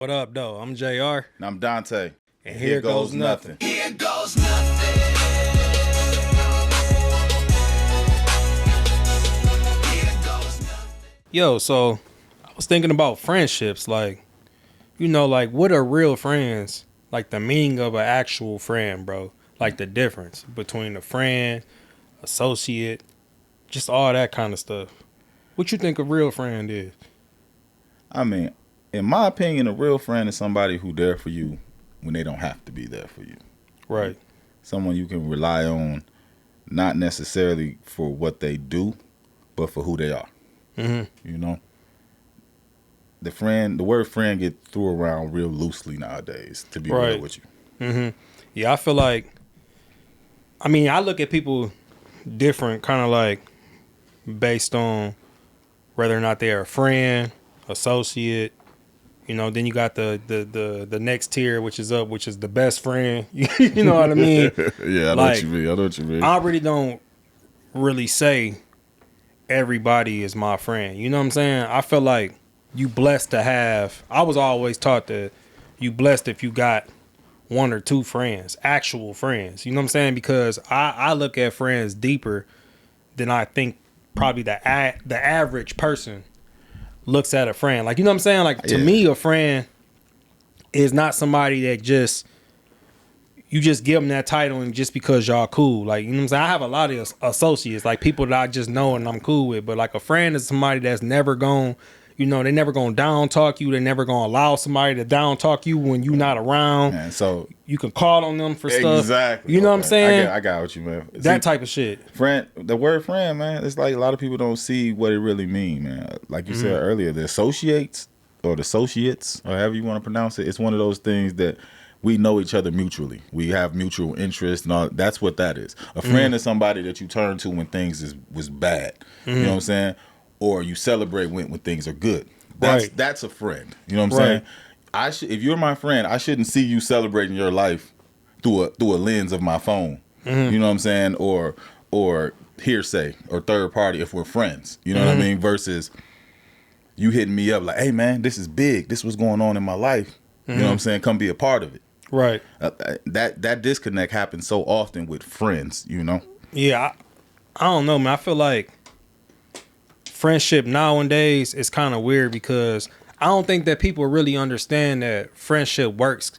What up, though? I'm JR. And I'm Donte. And here goes nothing. Here goes nothing. Here goes nothing. Yo, so I was thinking about friendships. Like, what are real friends? Like the meaning of an actual friend, bro. Like the difference between a friend, associate, just all that kind of stuff. What you think a real friend is? I mean, in my opinion, a real friend is somebody who's there for you when they don't have to be there for you. Right. Someone you can rely on, not necessarily for what they do, but for who they are. Mm-hmm. You know? The word friend get threw around real loosely nowadays, to be real with you. Mm-hmm. Yeah, I feel like, I look at people different, kind of like based on whether or not they're a friend, associate. Then you got the next tier, which is the best friend. You know what I mean? Yeah, I know what you mean. I really don't really say everybody is my friend. You know what I'm saying? I feel like you blessed to have. I was always taught that you blessed if you got one or two friends, actual friends. You know what I'm saying? Because I look at friends deeper than I think probably the average person looks at a friend. Like, you know what I'm saying? Like, to me, a friend is not somebody that you just give them that title and just because y'all cool. Like, you know what I'm saying? I have a lot of associates, like people that I just know and I'm cool with. But like a friend is somebody that's never going, they never going to down talk you. They never going to allow somebody to down talk you when you not around. Man, so you can call on them for stuff. Exactly. You know what I'm saying? I got what you mean. That type of shit. Friend, the word friend, man, it's like a lot of people don't see what it really means, man. Like you said earlier, the associates, or however you want to pronounce it, it's one of those things that we know each other mutually. We have mutual interest and all. That's what that is. A friend is somebody that you turn to when things was bad. You know what I'm saying? Or you celebrate when things are good. That's a friend. You know what I'm saying? If you're my friend, I shouldn't see you celebrating your life through a lens of my phone. You know what I'm saying? Or hearsay or third party if we're friends. You know what I mean? Versus you hitting me up like, hey man, this is big. This is what's going on in my life. You know what I'm saying? Come be a part of it. Right. That disconnect happens so often with friends, Yeah, I don't know, man. I feel like friendship nowadays is kind of weird because I don't think that people really understand that friendship works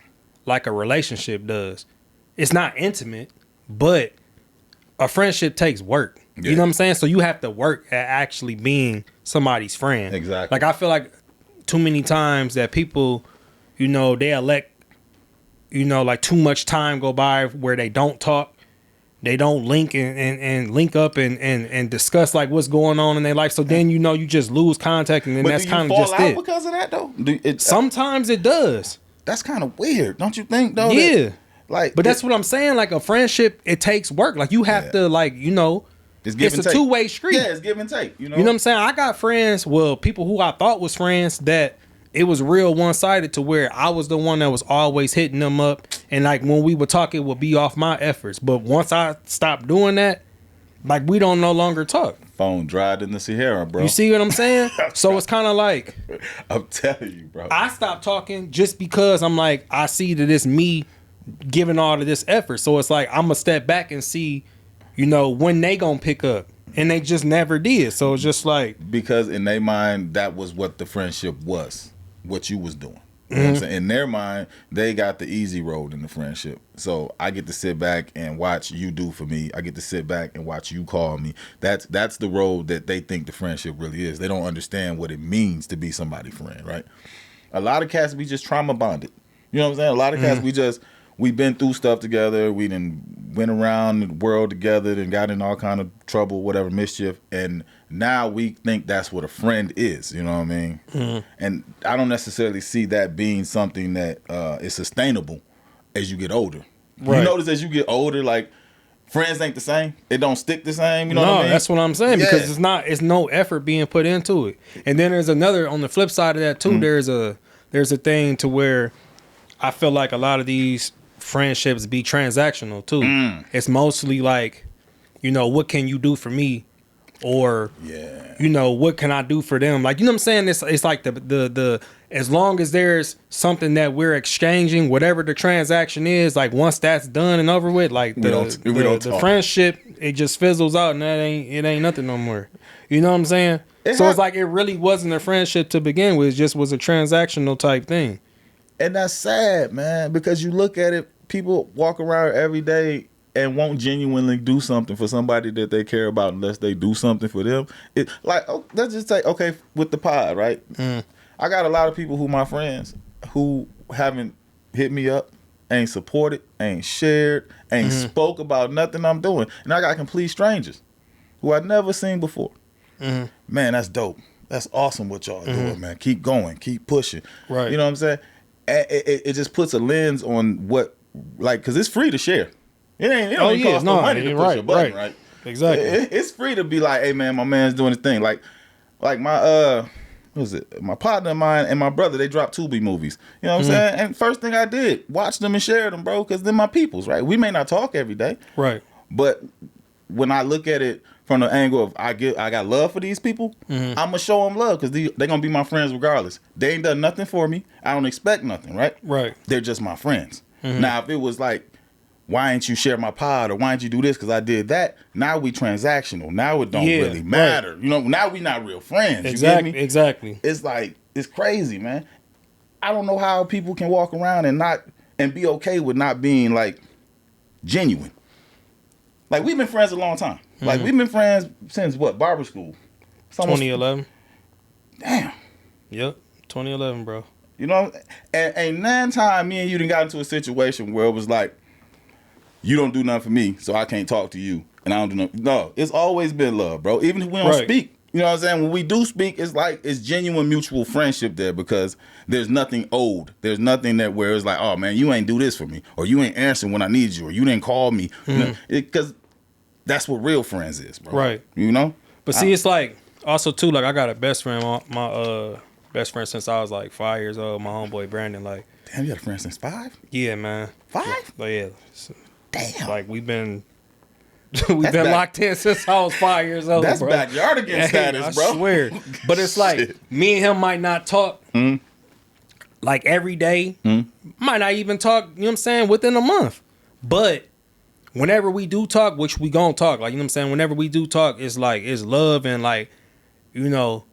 like a relationship does. It's not intimate, but a friendship takes work. Yeah. You know what I'm saying? So you have to work at actually being somebody's friend. Exactly. Like I feel like too many times that people, they elect, like too much time go by where they don't talk. They don't link and link up and discuss like what's going on in their life. So then you just lose contact, and then that's kind of just it. Because of that though, sometimes it does. That's kind of weird, don't you think? Though. Yeah. But that's what I'm saying. Like a friendship, it takes work. Like you have to it's a two-way street. Yeah, it's give and take. You know what I'm saying? I got friends, people who I thought was friends that it was real one-sided to where I was the one that was always hitting them up. And like when we would talk, it would be off my efforts. But once I stopped doing that, like we don't no longer talk. Phone dried in the Sahara, bro. You see what I'm saying? So it's kind of like, I'm telling you, bro. I stopped talking just because I'm like, I see that it's me giving all of this effort. So it's like, I'm going to step back and see, when they going to pick up. And they just never did. So it's just like. Because in their mind, that was what the friendship was. What you was doing. You know what I'm saying? In their mind, they got the easy road in the friendship. So I get to sit back and watch you do for me. I get to sit back and watch you call me. That's the road that they think the friendship really is. They don't understand what it means to be somebody's friend, right? A lot of cats, we just trauma bonded. You know what I'm saying? A lot of cats, we been through stuff together. We done went around the world together and got in all kind of trouble, whatever, mischief. And now we think that's what a friend is. You know what I mean? And I don't necessarily see that being something that is sustainable as you get older. Right. You notice as you get older, like friends ain't the same. It don't stick the same. You know what I mean? That's what I'm saying because it's no effort being put into it. And then there's another on the flip side of that too. There's a thing to where I feel like a lot of these friendships be transactional too. It's mostly like, what can you do for me or Yeah. you know, what can I do for them? Like, you know what I'm saying? It's like the as long as there's something that we're exchanging, whatever the transaction is, like once that's done and over with, like We don't the talk. friendship, it just fizzles out and it ain't nothing no more. You know what I'm saying? It's like it really wasn't a friendship to begin with. It just was a transactional type thing. And that's sad, man, because you look at it, people walk around every day and won't genuinely do something for somebody that they care about unless they do something for them. It like, let's just say, okay, with the pod, right? I got a lot of people who my friends who haven't hit me up, ain't supported, ain't shared, ain't spoke about nothing I'm doing. And I got complete strangers who I'd never seen before. Man, that's dope. That's awesome what y'all doing, man. Keep going, keep pushing. Right. You know what I'm saying? And it just puts a lens on what, like, because it's free to share. It don't even cost no money to push your button, right? Exactly. It's free to be like, hey man, my man's doing his thing. Like my what was it? My partner of mine and my brother, they dropped Tubi movies. You know what I'm saying? And first thing I did, watch them and share them, bro, because they're my peoples, right? We may not talk every day, Right. but when I look at it from the angle of I got love for these people, I'm gonna show them love because they're gonna be my friends regardless. They ain't done nothing for me. I don't expect nothing, right? Right. They're just my friends. Now, if it was like, why ain't you share my pod or why ain't you do this because I did that? Now we transactional. Now it don't really matter. Right. You know, now we not real friends. Exactly. You get me? Exactly. It's like, it's crazy, man. I don't know how people can walk around and be okay with not being like genuine. Like, we've been friends a long time. Like, we've been friends since what? Barber school. 2011. Damn. Yep. 2011, bro. You know, and 9 times me and you done got into a situation where it was like, you don't do nothing for me, so I can't talk to you, and I don't do nothing. No, it's always been love, bro. Even if we don't speak, you know what I'm saying? When we do speak, it's like it's genuine mutual friendship there because there's nothing owed. There's nothing that where it's like, oh man, you ain't do this for me, or you ain't answering when I need you, or you didn't call me, because that's what real friends is, bro. Right. You know. But see, it's like also too, like I got a best friend, my best friend since I was like 5 years old. My homeboy Brandon, like. Damn, you got a friend since 5? Yeah, man. 5? Like, yeah. Damn. Like we've been locked in since I was 5 years old. That's bro. backyard against status, bro. I swear. But it's like me and him might not talk like every day. Might not even talk, you know what I'm saying, within a month. But whenever we do talk, which we gonna talk, like, you know what I'm saying, whenever we do talk, it's like it's love and like, you know,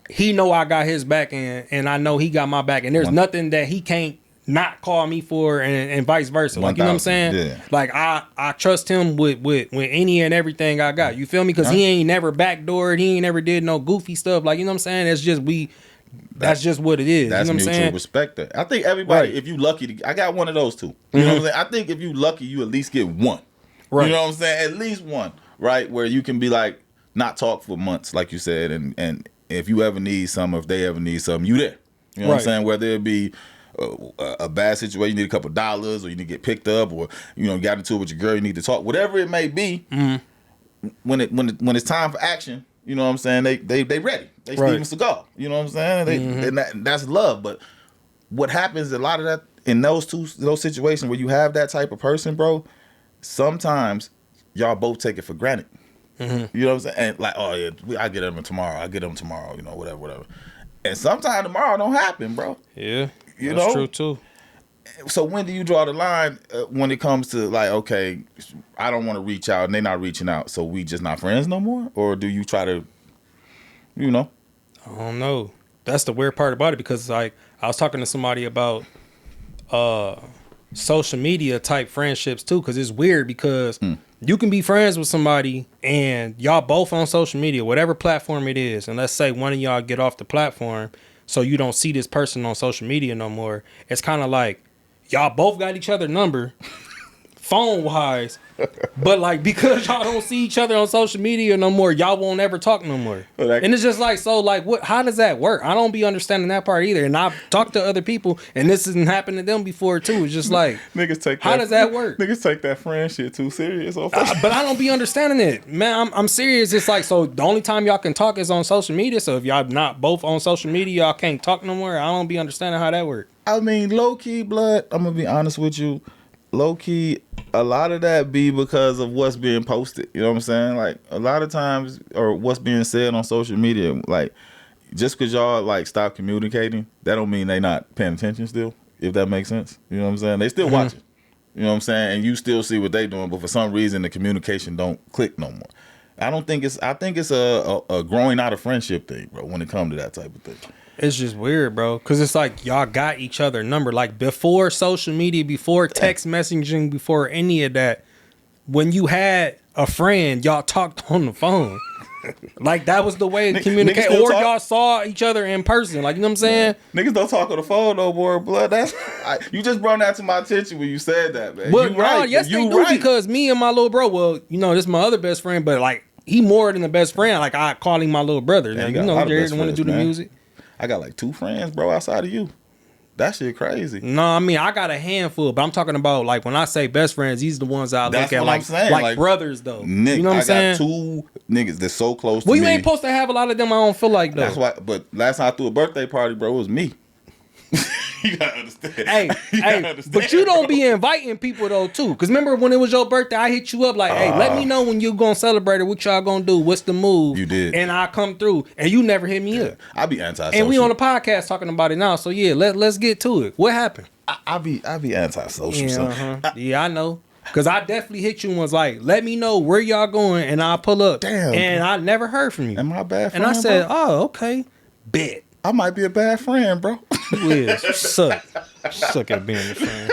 he know I got his back and I know he got my back and there's nothing that he can't not call me for and vice versa. Like, you know what I'm saying? Yeah. Like I trust him with any and everything I got. You feel me? Because he ain't never backdoored. He ain't never did no goofy stuff. Like, you know what I'm saying? It's just that's just what it is. That's you know what I'm mutual saying? respect there. I think everybody, if you lucky, I got one of those too. You know what I'm saying? I think if you lucky, you at least get one. Right. You know what I'm saying? At least one, right? Where you can be like, not talk for months, like you said, and if you ever need something, if they ever need something, you there. You know what I'm saying? Whether it be a bad situation, you need a couple dollars, or you need to get picked up, or you know, got into it with your girl, you need to talk, whatever it may be. When it's time for action, you know what I'm saying? They ready. They Steven Seagal. You know what I'm saying? And that's love. But what happens a lot of that in those situations where you have that type of person, bro, sometimes y'all both take it for granted. You know what I'm saying? And like, oh yeah, I get them tomorrow. You know, whatever. And sometimes tomorrow don't happen, bro. Yeah, you that's know? true too. So when do you draw the line when it comes to like, okay, I don't want to reach out and they're not reaching out, so we just not friends no more? Or do you try to, you know? I don't know. That's the weird part about it because like I was talking to somebody about social media type friendships too, because it's weird because you can be friends with somebody and y'all both on social media, whatever platform it is, and let's say one of y'all get off the platform so you don't see this person on social media no more. It's kind of like y'all both got each other number phone wise, but like because y'all don't see each other on social media no more, y'all won't ever talk no more. And it's just like, so like what, how does that work? I don't be understanding that part either. And I've talked to other people and this hasn't happened to them before too. It's just like niggas take how does that work? Niggas take that friend shit too serious. But I don't be understanding it, man. I'm serious. It's like, so the only time y'all can talk is on social media. So if y'all not both on social media, y'all can't talk no more. I don't be understanding how that works. I mean, low key, blood, I'm gonna be honest with you. Low key, a lot of that be because of what's being posted. You know what I'm saying? Like a lot of times, or what's being said on social media. Like just because y'all like stop communicating, that don't mean they not paying attention still. If that makes sense, you know what I'm saying? They still watching. You know what I'm saying? And you still see what they doing, but for some reason the communication don't click no more. I think it's a growing out of friendship thing, bro, when it comes to that type of thing. It's just weird, bro, because it's like y'all got each other number. Like before social media, before text messaging, before any of that, when you had a friend, y'all talked on the phone. Like that was the way to communicate. Or y'all saw each other in person. Like, you know what I'm saying? Niggas don't talk on the phone no more, blood. You just brought that to my attention when you said that, man. Well, you right. Yes, they do, because me and my little bro, well, you know, this is my other best friend, but like he more than a best friend. Like I call him my little brother. Man, you know, Jared want to do the music. I got like 2 friends, bro, outside of you. That shit crazy. No, I mean I got a handful, but I'm talking about like when I say best friends, these are the ones I look at like brothers though. Nick, you know what I'm saying? I got 2 niggas that's so close to me. me. Well, you ain't supposed to have a lot of them. I don't feel like though. That's why. But last time I threw a birthday party, bro, it was me. You gotta understand. Hey, but you don't be inviting people though too. Cause remember when it was your birthday, I hit you up like, hey, let me know when you gonna celebrate it. What y'all gonna do? What's the move? You did, and I come through, and you never hit me up. I be antisocial, and we on the podcast talking about it now. So yeah, let's get to it. What happened? I be antisocial. Yeah, yeah, I know. Cause I definitely hit you and was like, let me know where y'all going, and I'll pull up. Damn, and I never heard from you. Am I a bad friend? And I said, bro? oh, okay, bet. I might be a bad friend, bro. You is. You suck. Suck at being a friend.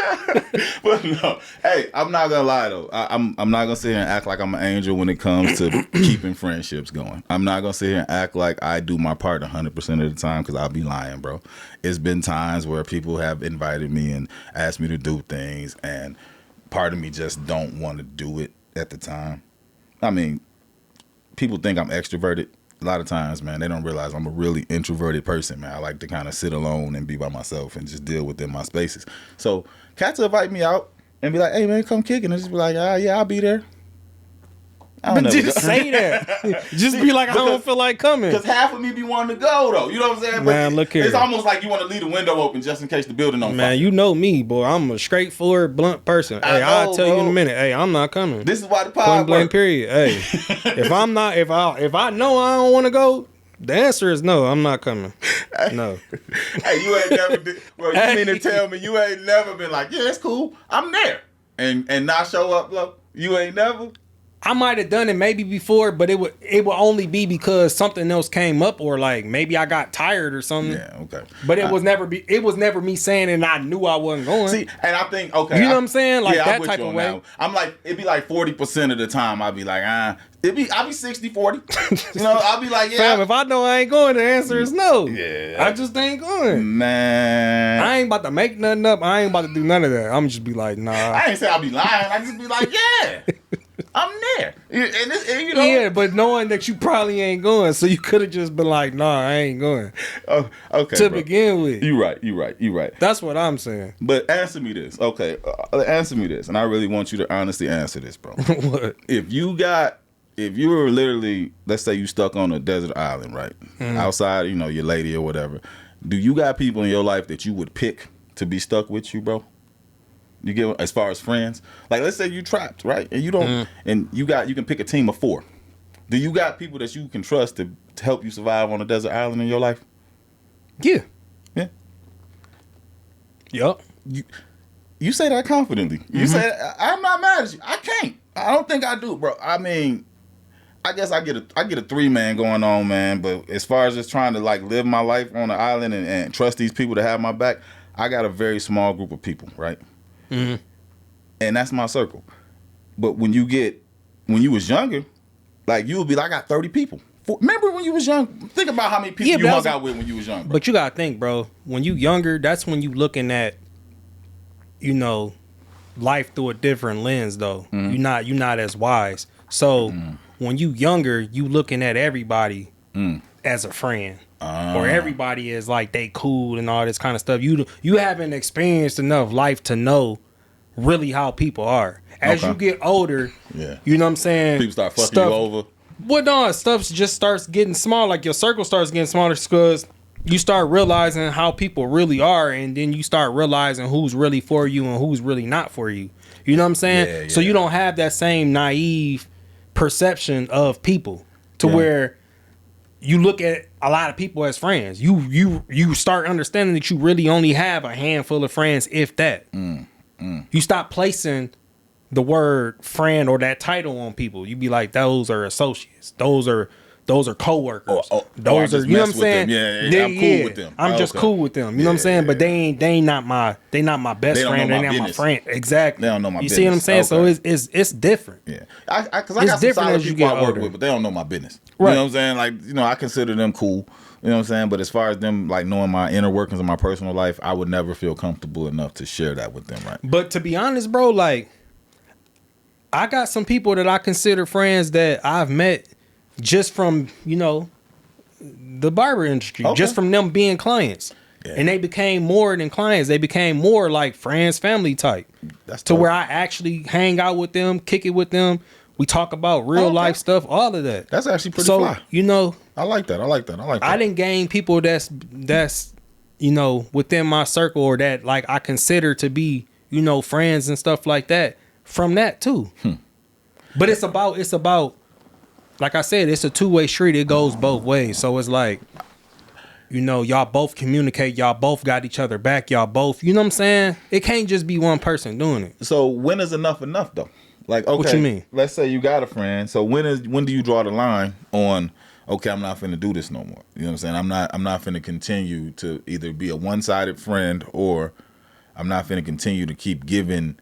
But no, hey, I'm not gonna lie though. I'm not gonna sit here and act like I'm an angel when it comes to keeping friendships going. I'm not gonna sit here and act like I do my part 100% of the time, because I'll be lying, bro. It's been times where people have invited me and asked me to do things, and part of me just don't want to do it at the time. I mean, people think I'm extroverted. A lot of times, man, they don't realize I'm a really introverted person, man. I like to kind of sit alone and be by myself and just deal within my spaces. So cats will invite me out and be like, hey, man, come kick it. And I just be like, yeah, I'll be there. But just say that. Just be like, I don't feel like coming. Because half of me be wanting to go, though. You know what I'm saying? Man, but look here. It's almost like you want to leave the window open just in case the building on fire. Man, you know me, boy. I'm a straightforward, blunt person. Hey, I'll tell you in a minute. Hey, I'm not coming. This is why the pod Point blank work. period. Hey, if I know I don't want to go, the answer is no. I'm not coming. No. Hey, you ain't never did, bro. You mean to tell me you ain't never been like, yeah, that's cool. I'm there, and not show up, bro? You ain't never. I might have done it maybe before, but it would only be because something else came up, or like maybe I got tired or something. Yeah, okay. But it was never me saying it and I knew I wasn't going. See, and I think, okay. You know what I'm saying? Like that I'm with type you of on way. that. I'm like, it'd be like 40% of the time I'd be like, I'll be 60-40. You know, I'll be like, yeah. Fam, if I know I ain't going, the answer is no. Yeah. I just ain't going. Man. I ain't about to make nothing up. I ain't about to do none of that. I'm just be like, nah. I ain't say I'll be lying. I just be like, yeah. I'm there. And you know. Yeah, but knowing that you probably ain't going, so you could have just been like, nah, I ain't going. Oh, okay. To begin with. You right. That's what I'm saying. But answer me this. Okay. Answer me this. And I really want you to honestly answer this, bro. What? If you were literally, let's say you stuck on a desert island, right? Mm-hmm. Outside, you know, your lady or whatever. Do you got people in your life that you would pick to be stuck with you, bro? You get, as far as friends, like let's say you trapped, right? And you don't, and you can pick a team of 4. Do you got people that you can trust to help you survive on a desert island in your life? Yeah. Yeah. Yup. You say that confidently. You say I'm not mad at you. I can't. I don't think I do, bro. I mean, I guess I get a 3-man going on, man. But as far as just trying to like live my life on the island and trust these people to have my back, I got a very small group of people, right? Mm-hmm. And that's my circle. But when you was younger, like you would be like, I got 30 people. Remember when you was young? Think about how many people you hung out with when you was young. Bro. But you gotta think, bro. When you younger, that's when you looking at, you know, life through a different lens, though. Mm-hmm. You're not as wise. So when you younger, you looking at everybody as a friend. Or everybody is like they cool and all this kind of stuff. You haven't experienced enough life to know really how people are. As you get older, you know what I'm saying? People start fucking you over. Well, no, stuff just starts getting small. Like your circle starts getting smaller because you start realizing how people really are, and then you start realizing who's really for you and who's really not for you. You know what I'm saying? Yeah, So yeah. you don't have that same naive perception of people to where you look at a lot of people as friends. You start understanding that you really only have a handful of friends, if that. You stop placing the word friend or that title on people. You be like, those are associates. Those are coworkers. Or I Those are, just you know what mess I'm with them. saying? Yeah, I'm cool with them. I'm Oh, just okay. cool with them. You know what I'm saying? But they ain't not my best They don't friend. know They my not my business. friend. Exactly. They don't know my You see what I'm business. saying? Okay. So it's different. Yeah, because I It's got some different solid as you people get I work older. with, but they don't know my business. Right. You know what I'm saying? Like, you know, I consider them cool. You know what I'm saying? But as far as them like knowing my inner workings of my personal life, I would never feel comfortable enough to share that with them. Right? But to be honest, bro, like I got some people that I consider friends that I've met just from, you know, the barber industry, Okay. just from them being clients. Yeah. And they became more than clients. They became more like friends, family type. That's to dope. where I actually hang out with them, kick it with them. We talk about real Okay. life stuff, all of that. That's actually pretty so, fly. you know, I like that. I didn't gain people that's you know, within my circle or that like I consider to be, you know, friends and stuff like that from that too. But it's about like I said, it's a two-way street. It goes both ways. So it's like, you know, y'all both communicate, y'all both got each other back, y'all both, you know what I'm saying? It can't just be one person doing it. So when is enough though? Like, okay, What you mean? let's say you got a friend. So when do you draw the line on, okay, I'm not finna do this no more. You know what I'm saying? I'm not finna continue to either be a one-sided friend or I'm not finna continue to keep giving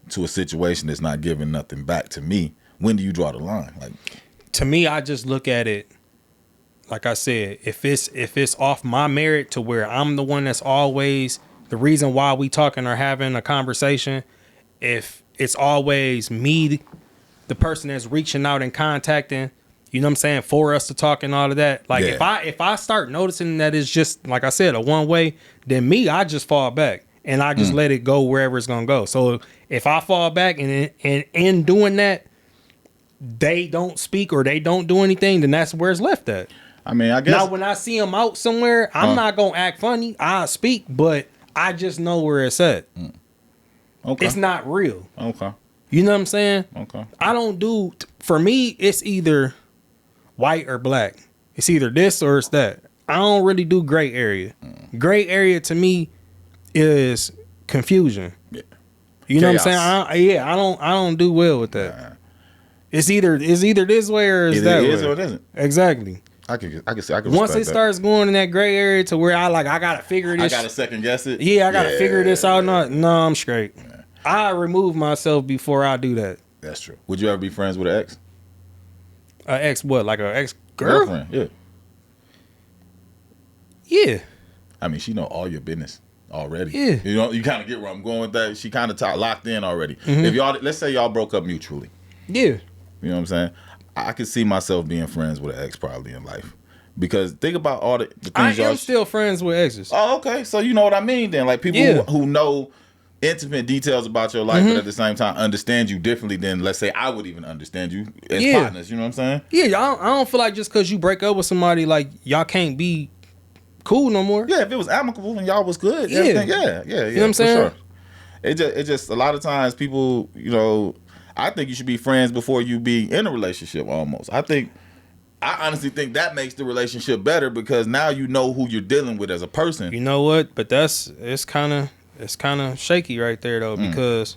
to a situation that's not giving nothing back to me. When do you draw the line? Like, To me, I just look at it like I said, if it's off my merit to where I'm the one that's always the reason why we talking or having a conversation, if it's always me, the person that's reaching out and contacting, you know what I'm saying, for us to talk and all of that. Like Yeah. if I start noticing that it's just like I said, a one way, then me, I just fall back and I just let it go wherever it's gonna go. So if I fall back and in doing that, they don't speak or they don't do anything, then that's where it's left at. I mean, I guess Now, when I see them out somewhere, I'm not gonna act funny. I speak, but I just know where it's at. okay, It's not real. okay, You know what I'm saying? okay. I don't do. For me, it's either white or black. It's either this or it's that. I don't really do gray area. Gray area to me is confusion. Yeah. You know what I'm Chaos. saying? I don't do well with that. It's either this way or it's Either that it is way. or it isn't. Exactly. I can see. Once it starts going in that gray area to where I gotta figure I this. gotta second guess it. Yeah, I gotta figure this out. No, I'm straight. I remove myself before I do that. That's true. Would you ever be friends with an ex? Ex what? Like a ex girl? Girlfriend? Yeah. Yeah. I mean, she know all your business already. Yeah. You know, you kind of get where I'm going with that. She kind of locked in already. Mm-hmm. If y'all, let's say y'all broke up mutually. Yeah. You know what I'm saying? I could see myself being friends with an ex probably in life. Because think about all the things I y'all am still friends with exes. Oh, okay. So you know what I mean then. Like people Yeah. who know intimate details about your life, Mm-hmm. but at the same time understand you differently than, let's say, I would even understand you as Yeah. partners. You know what I'm saying? Yeah, I don't feel like just because you break up with somebody, like y'all can't be cool no more. Yeah, if it was amicable and y'all was good, Yeah. everything, yeah. You know what I'm for saying? Sure. It just a lot of times people, you know, I think you should be friends before you be in a relationship almost. I honestly think that makes the relationship better because now you know who you're dealing with as a person. You know what? But it's kind of shaky right there though, because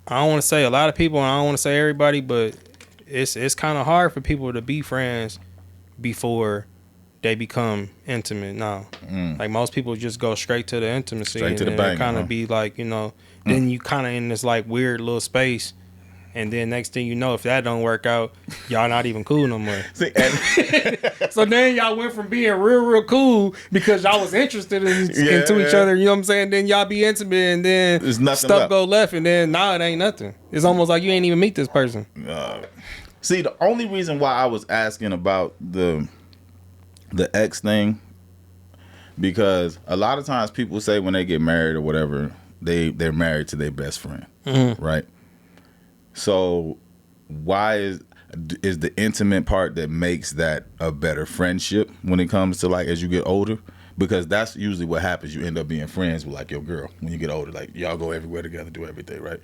I don't want to say a lot of people, and I don't want to say everybody, but it's kind of hard for people to be friends before they become intimate now. Like most people just go straight to the intimacy, Straight to the and bang, kind of huh? be like, you know, then you kind of in this like weird little space. And then next thing you know, if that don't work out, y'all not even cool no more. See, and, So then y'all went from being real cool because y'all was interested into each Yeah. other. You know what I'm saying? Then y'all be intimate, and then There's nothing stuff left. go left, and then now it ain't nothing. It's almost like you ain't even meet this person. see, the only reason why I was asking about the ex thing, because a lot of times people say when they get married or whatever, they're married to their best friend, right? So why is is the intimate part that makes that a better friendship when it comes to like as you get older? Because that's usually what happens. You end up being friends with like your girl when you get older. Like y'all go everywhere together, do everything, right?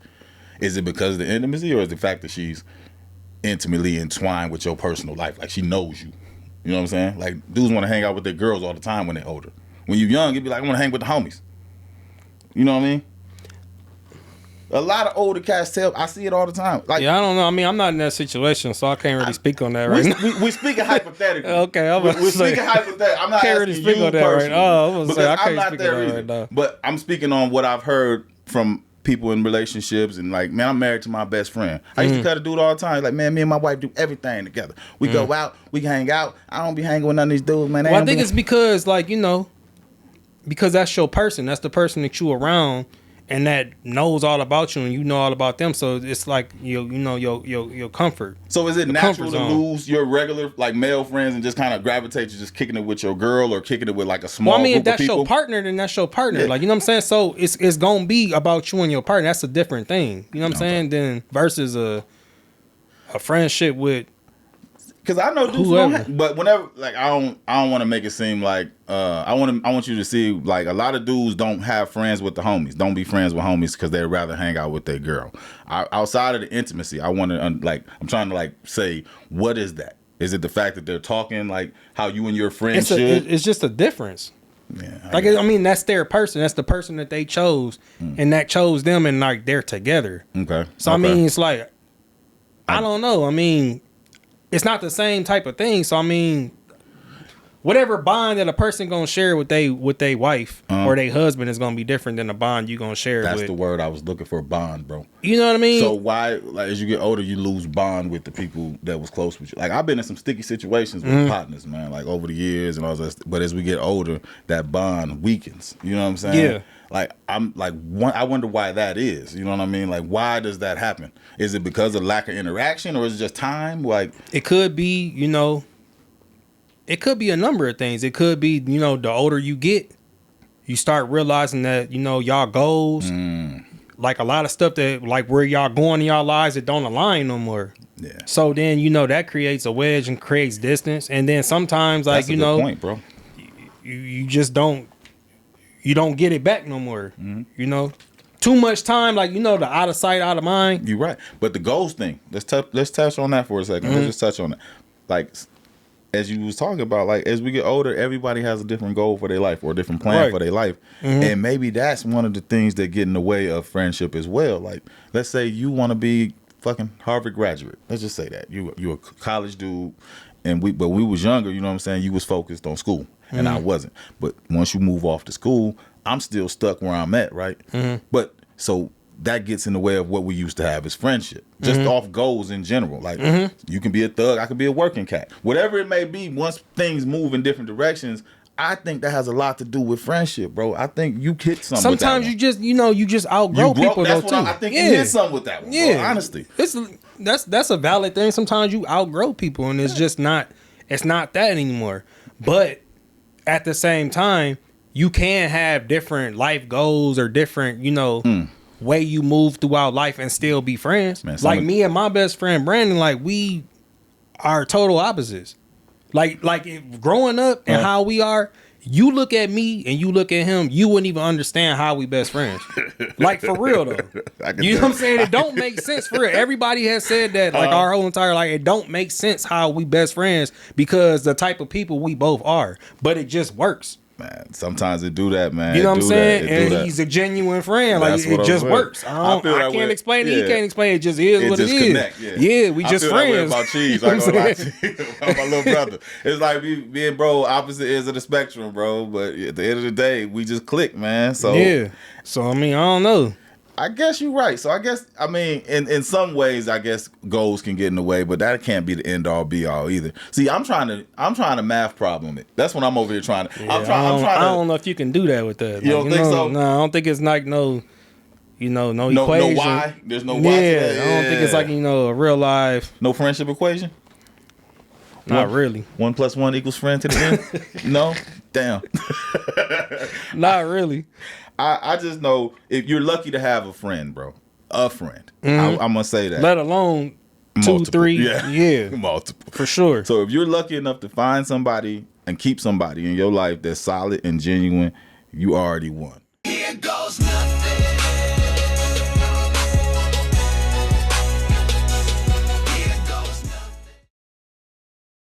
Is it because of the intimacy, or is the fact that she's intimately entwined with your personal life? Like she knows you. You know what I'm saying? Like dudes want to hang out with their girls all the time when they're older. When you're young, you'd be like, I want to hang with the homies. You know what I mean? A lot of older cats I see it all the time. Like, yeah, I don't know. I mean, I'm not in that situation, so I can't really speak on that right now. We're speaking hypothetically. Okay, we're speaking hypothetically. I'm not can't asking really speak you on that personally. right. Oh, I was because say, I can't I'm not speak there on that either. right now. But I'm speaking on what I've heard from people in relationships, and like, man, I'm married to my best friend. I used to cut a dude all the time. Like, man, me and my wife do everything together. We go out, we can hang out. I don't be hanging with none of these dudes, man. Well, I think it's because, like, you know, because that's your person. That's the person that you around, and that knows all about you, and you know all about them. So it's like you know your comfort. So is it the natural comfort to zone. lose your regular like male friends and just kind of gravitate to just kicking it with your girl or kicking it with like a small Well, I mean, if group of that's people? your partner, then that's your partner. Yeah. Like, you know what I'm saying? So it's gonna be about you and your partner. That's a different thing. You know what I'm saying? Then versus a friendship with. Because I know dudes Whoever. don't have, but whenever like I don't want to make it seem like I want you to see like a lot of dudes don't have friends with the homies, don't be friends with homies because they'd rather hang out with their girl. Outside of the intimacy, I want to like I'm trying to like say what is that? Is it the fact that they're talking like how you and your friends should? It's just a difference. Yeah, Like, I mean, that's their person. That's the person that they chose, and that chose them, and like they're together. Okay. So Okay. I mean, it's like I don't know. I mean, it's not the same type of thing. So I mean, whatever bond that a person gonna share with they wife or their husband is gonna be different than the bond you gonna share That's with. the word I was looking for, bond, bro. You know what I mean? So why, like, as you get older, you lose bond with the people that was close with you? Like, I've been in some sticky situations with partners, man, like over the years and all that. But as we get older, that bond weakens. You know what I'm saying? Yeah. Like, I wonder why that is. You know what I mean? Like, why does that happen? Is it because of lack of interaction, or is it just time? Like, it could be, you know, it could be a number of things. It could be, you know, the older you get, you start realizing that, you know, y'all goals, like a lot of stuff that, like where y'all going in y'all lives, it don't align no more. yeah. So then, you know, that creates a wedge and creates distance. And then sometimes, like, That's a you good know, point, bro. you just don't get it back no more. You know, too much time, like, you know, the out of sight, out of mind. You're right. But the goals thing, let's touch on that for a 2nd Let's just touch on that. Like, as you was talking about, like, as we get older, everybody has a different goal for their life or a different plan for their life. And maybe that's one of the things that get in the way of friendship as well. Like, let's say you want to be fucking Harvard graduate. Let's just say that. You a college dude, and we was younger, you know what I'm saying? You was focused on school, and I wasn't. But once you move off to school, I'm still stuck where I'm at, right? But so that gets in the way of what we used to have as friendship, just off goals in general. Like, you can be a thug, I could be a working cat. Whatever it may be, once things move in different directions, I think that has a lot to do with friendship, bro. I think you hit something with that Sometimes one. you just, you know, you just outgrow people, that's though, what too. I think you hit something with that one, bro, honestly. That's a valid thing. Sometimes you outgrow people, and it's just not, it's not that anymore. But at the same time, you can have different life goals or different, you know, way you move throughout life and still be friends. Man, like me and my best friend Brandon, like we are total opposites. Like if growing up and how we are, you look at me and you look at him, you wouldn't even understand how we best friends. Like, for real though. You know what I'm saying? It don't make sense for real. Everybody has said that, like, our whole entire life. It don't make sense how we best friends because the type of people we both are. But it just works. Man, sometimes it do that, man. You know what I'm do saying? that. It do And that. he's a genuine friend. Like, That's what it I'm just saying. works. I feel that can't way. explain it. Yeah. He can't explain it. It just is what it just is. connect, Yeah, we just I feel friends. That way about cheese. You I know go what I'm lie to you about my little brother. It's like being bro, opposite ends of the spectrum, bro. But at the end of the day, we just click, man. So Yeah. So I mean, I don't know. I guess you're right. So I mean, in some ways, I guess goals can get in the way, but that can't be the end all be all either. See, I'm trying to math problem it. That's what I'm over here trying to. Yeah, I'm trying to. I don't know if you can do that with that. You don't think so? No, I don't think it's like no equation. No why. There's no why. Yeah, To that. I don't think it's like, a real life. No friendship equation. Not really. 1 + 1 = friend to the end. No, damn. Not really. I just know if you're lucky to have a friend, bro, a friend. I'm gonna say that. Let alone 2, 3. Yeah, multiple. for sure. So if you're lucky enough to find somebody and keep somebody in your life that's solid and genuine, you already won.